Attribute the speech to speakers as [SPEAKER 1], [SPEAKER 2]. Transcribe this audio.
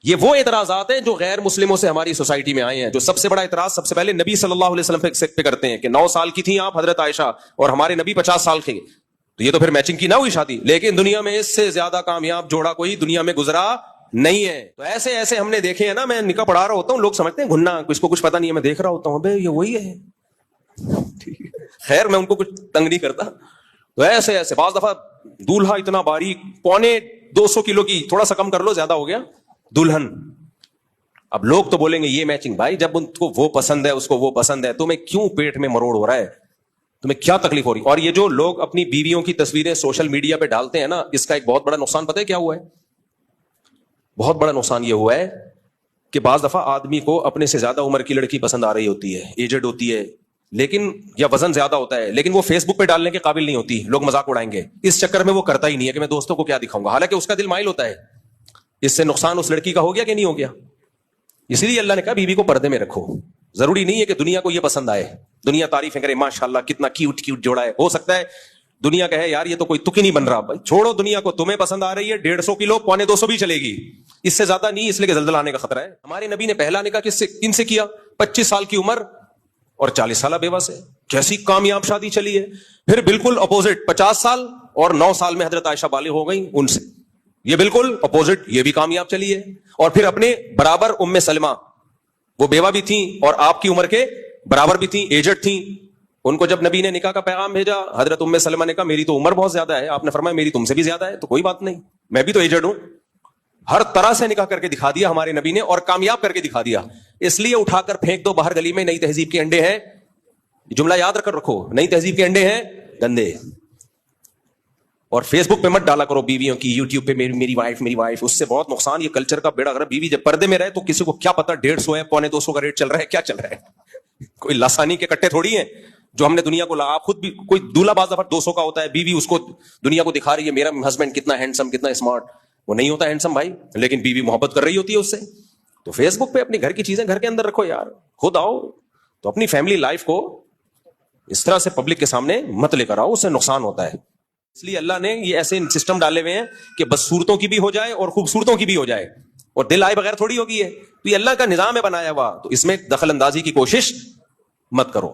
[SPEAKER 1] یہ وہ اعتراضات ہیں جو غیر مسلموں سے ہماری سوسائٹی میں آئے ہیں. جو سب سے بڑا اعتراض سب سے پہلے نبی صلی اللہ علیہ وسلم پہ کرتے ہیں کہ 9 سال کی تھیں آپ حضرت عائشہ اور ہمارے نبی 50 سال کے. تو یہ تو پھر میچنگ کی نہ ہوئی شادی. لیکن دنیا میں اس سے زیادہ کامیاب جوڑا کوئی دنیا میں گزرا نہیں ہے. تو ایسے ایسے ہم نے دیکھے ہیں نا. میں نکاح پڑھا رہا ہوتا ہوں, لوگ سمجھتے ہیں گھننا, اس کو کچھ پتا نہیں ہے. میں دیکھ رہا ہوتا ہوں بھائی یہ وہی ہے. خیر میں ان کو کچھ تنگ نہیں کرتا. تو ایسے ایسے بعض دفعہ دولہا اتنا باریک 250 کلو کی, تھوڑا سا کم کر لو زیادہ ہو گیا, دلہن. اب لوگ تو بولیں گے یہ میچنگ. بھائی جب ان کو وہ پسند ہے, اس کو وہ پسند ہے, تمہیں کیوں پیٹ میں مروڑ ہو رہا ہے, تمہیں کیا تکلیف ہو رہی. اور یہ جو لوگ اپنی بیویوں کی تصویریں سوشل میڈیا پہ ڈالتے ہیں نا, اس کا ایک بہت بڑا نقصان پتہ ہے کیا ہوا ہے؟ بہت بڑا نقصان یہ ہوا ہے کہ بعض دفعہ آدمی کو اپنے سے زیادہ عمر کی لڑکی پسند آ رہی ہوتی ہے, ایجڈ ہوتی ہے, لیکن یا وزن زیادہ ہوتا ہے, لیکن وہ فیس بک پہ ڈالنے کے قابل نہیں ہوتی. لوگ مذاق اڑائیں گے. اس چکر میں وہ کرتا ہی نہیں ہے کہ میں دوستوں کو کیا دکھاؤں گا, حالانکہ اس کا دل مائل ہوتا ہے. اس سے نقصان اس لڑکی کا ہو گیا کہ نہیں ہو گیا؟ اسی لیے اللہ نے کہا بیوی کو پردے میں رکھو. ضروری نہیں ہے کہ دنیا کو یہ پسند آئے, دنیا تعریفیں کرے ماشاءاللہ کتنا کیوٹ کیوٹ جوڑا ہے. ہو سکتا ہے دنیا کہے یار یہ تو کوئی تک ہی نہیں بن رہا. بھائی چھوڑو دنیا کو, تمہیں پسند آ رہی ہے 150 کلو 250 بھی چلے گی, اس سے زیادہ نہیں, اس لیے کہ زلزلہ آنے کا خطرہ ہے. ہمارے نبی نے پہلا نکاح کن سے کیا؟ 25 سال کی عمر اور 40 سالہ بیوہ سے. کیسی کامیاب شادی چلی ہے. پھر بالکل اپوزٹ 50 سال اور 9 سال میں حضرت عائشہ بالغ ہو گئی, ان سے یہ بالکل اپوزٹ, یہ بھی کامیاب چلی ہے. اور پھر اپنے برابر ام سلمہ, وہ بیوہ بھی تھیں اور آپ کی عمر کے برابر بھی تھیں, ایجڈ تھیں. ان کو جب نبی نے نکاح کا پیغام بھیجا, حضرت ام سلمہ نے کہا میری تو عمر بہت زیادہ ہے. آپ نے فرمایا میری تم سے بھی زیادہ ہے, تو کوئی بات نہیں, میں بھی تو ایجڈ ہوں. ہر طرح سے نکاح کر کے دکھا دیا ہمارے نبی نے, اور کامیاب کر کے دکھا دیا. اس لیے اٹھا کر پھینک دو باہر گلی میں, نئی تہذیب کے انڈے ہیں. جملہ یاد رکھ کر رکھو, نئی تہذیب کے انڈے ہیں گندے. اور فیس بک پہ مت ڈالا کرو بیویوں کی, یوٹیوب پہ میری وائف, اس سے بہت نقصان. یہ کلچر کا بیڑا غرق. بیوی جب پردے میں رہے تو کسی کو کیا پتا 150 ہے 250 کا ریٹ چل رہا ہے, کیا چل رہا ہے. کوئی لسانی کے کٹے تھوڑی ہیں جو ہم نے دنیا کو لگا. خود بھی کوئی دولہا بعض دفعہ 200 کا ہوتا ہے, بیوی اس کو دنیا کو دکھا رہی ہے میرا ہسبینڈ کتنا ہینڈسم کتنا اسمارٹ. وہ نہیں ہوتا ہینڈسم بھائی, لیکن بیوی محبت کر رہی ہوتی ہے اس سے. تو فیس بک پہ اپنی گھر کی چیزیں گھر کے اندر رکھو یار. خود آؤ تو اپنی فیملی لائف کو اس طرح سے پبلک کے سامنے مت لے کر آؤ, اس سے نقصان ہوتا ہے. اس لیے اللہ نے یہ ایسے سسٹم ڈالے ہوئے ہیں کہ بدصورتوں کی بھی ہو جائے اور خوبصورتوں کی بھی ہو جائے, اور دل آئے بغیر تھوڑی ہوگی ہے. تو یہ اللہ کا نظام ہے بنایا ہوا, تو اس میں دخل اندازی کی کوشش مت کرو.